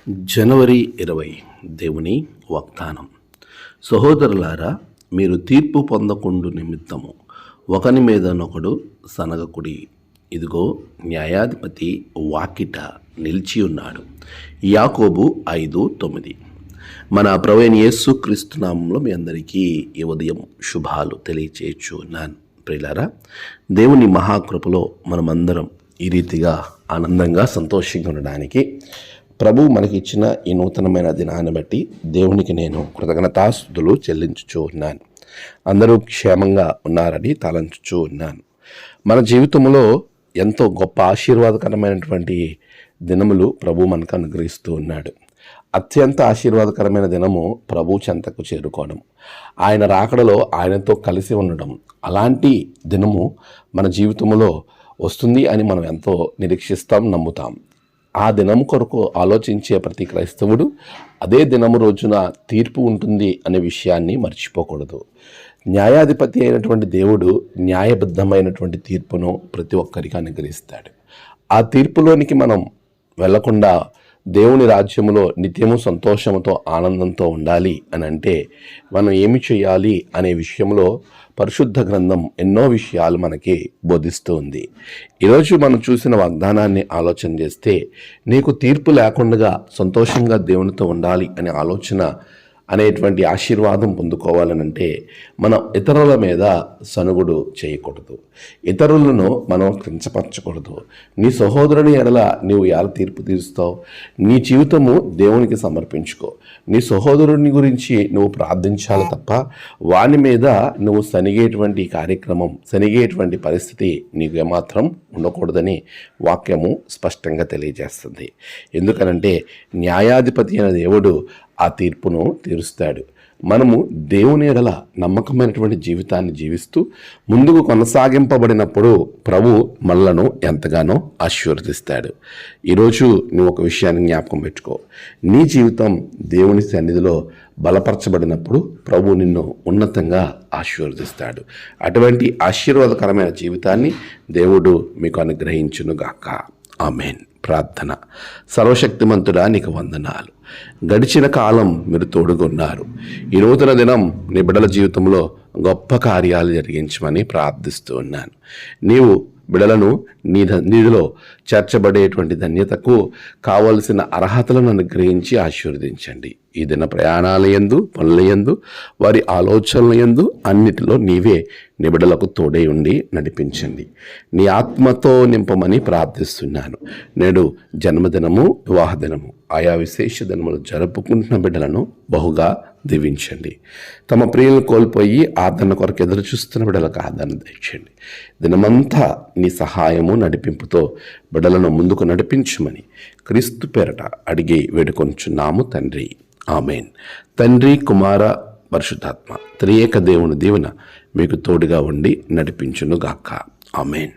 జనవరి 20 దేవుని వాగ్దానం. సహోదరులారా, మీరు తీర్పు పొందకుండు నిమిత్తము ఒకని మీదనొకడు సనగకుడి. ఇదిగో, న్యాయాధిపతి వాకిట నిలిచి ఉన్నాడు. యాకోబు 5:9. మన ప్రభువైన యేసుక్రీస్తు నామములో మీ అందరికీ ఈ ఉదయం శుభాలు తెలియచేయుచున్నాను. ప్రియులారా, దేవుని మహాకృపలో మనమందరం ఈ రీతిగా ఆనందంగా సంతోషంగా ఉండడానికి ప్రభు మనకి ఇచ్చిన ఈ నూతనమైన దినాన్ని బట్టి దేవునికి నేను కృతజ్ఞతాస్తుతులు చెల్లించుచూ ఉన్నాను. అందరూ క్షేమంగా ఉన్నారని తలంచుచూ ఉన్నాను. మన జీవితంలో ఎంతో గొప్ప ఆశీర్వాదకరమైనటువంటి దినములు ప్రభు మనకు అనుగ్రహిస్తూ ఉన్నాడు. అత్యంత ఆశీర్వాదకరమైన దినము ప్రభు చెంతకు చేరుకోవడం, ఆయన రాకడలో ఆయనతో కలిసి ఉండడం. అలాంటి దినము మన జీవితంలో వస్తుంది అని మనం ఎంతో నిరీక్షిస్తాం, నమ్ముతాం. ఆ దినం కొరకు ఆలోచించే ప్రతి క్రైస్తవుడు అదే దినము రోజున తీర్పు ఉంటుంది అనే విషయాన్ని మర్చిపోకూడదు. న్యాయాధిపతి అయినటువంటి దేవుడు న్యాయబద్ధమైనటువంటి తీర్పును ప్రతి ఒక్కరికి అనుగ్రహిస్తాడు. ఆ తీర్పులోనికి మనం వెళ్లకుండా దేవుని రాజ్యములో నిత్యము సంతోషంతో ఆనందంతో ఉండాలి అని అంటే మనం ఏమి చేయాలి అనే విషయంలో పరిశుద్ధ గ్రంథం ఎన్నో విషయాలు మనకి బోధిస్తూ ఉంది. ఈరోజు మనం చూసిన వాగ్దానాన్ని ఆలోచన చేస్తే, నీకు తీర్పు లేకుండా సంతోషంగా దేవునితో ఉండాలి అనే ఆలోచన అనేటువంటి ఆశీర్వాదం పొందుకోవాలనంటే మనం ఇతరుల మీద సనుగుడు చేయకూడదు, ఇతరులను మనం కించపరచకూడదు. నీ సహోదరుని ఎడల నీవు ఎలా తీర్పు తీరుస్తావు? నీ జీవితము దేవునికి సమర్పించుకో. నీ సహోదరుని గురించి నువ్వు ప్రార్థించాలి తప్ప వాని మీద నువ్వు సనిగేటువంటి కార్యక్రమం, సనిగేటువంటి పరిస్థితి నీకు ఏమాత్రం ఉండకూడదని వాక్యము స్పష్టంగా తెలియజేస్తుంది. ఎందుకనంటే న్యాయాధిపతి అయిన దేవుడు ఆ తీర్పును తీరుస్తాడు. మనము దేవుని ఎడల నమ్మకమైనటువంటి జీవితాన్ని జీవిస్తూ ముందుకు కొనసాగింపబడినప్పుడు ప్రభు మనలను ఎంతగానో ఆశీర్వదిస్తాడు. ఈరోజు నువ్వు ఒక విషయాన్ని జ్ఞాపకం పెట్టుకో. నీ జీవితం దేవుని సన్నిధిలో బలపరచబడినప్పుడు ప్రభు నిన్ను ఉన్నతంగా ఆశీర్వదిస్తాడు. అటువంటి ఆశీర్వాదకరమైన జీవితాన్ని దేవుడు మీకు అనుగ్రహించునుగాక. ఆమేన్. ప్రార్థన. సర్వశక్తిమంతుడా, నీకు వందనాలు. గడిచిన కాలం మీరు తోడుగొన్నారు. ఈ నూతన దినం నీ బిడ్డల జీవితంలో గొప్ప కార్యాలు జరిగించమని ప్రార్థిస్తూ ఉన్నాను. నీవు బిడలను నీలో చేర్చబడేటువంటి ధన్యతకు కావలసిన అర్హతలను అనుగ్రహించి ఆశీర్వదించండి. ఈ దిన ప్రయాణాల యందు, పనుల యందు, వారి ఆలోచనల యందు అన్నిటిలో నీవే నీ బిడ్డలకు తోడై ఉండి నడిపించండి. నీ ఆత్మతో నింపమని ప్రార్థిస్తున్నాను. నేడు జన్మదినము, వివాహ దినము, ఆయా విశేష దినములు జరుపుకుంటున్న బిడ్డలను బహుగా దీవించండి. తమ ప్రియులను కోల్పోయి ఆదరణ కొరకు ఎదురు చూస్తున్న బిడ్డలకు ఆదరణ తెచ్చండి. దినమంతా నీ సహాయము, నడిపింపుతో బిడ్డలను ముందుకు నడిపించమని క్రీస్తు పేరట అడిగి వేడుకొంచున్నాము తండ్రి. ఆమేన్. తండ్రి, కుమార, పరిశుద్ధాత్మ త్రియేక దేవుని దీవెన మీకు తోడుగా ఉండి నడిపించునుగాక. ఆమేన్.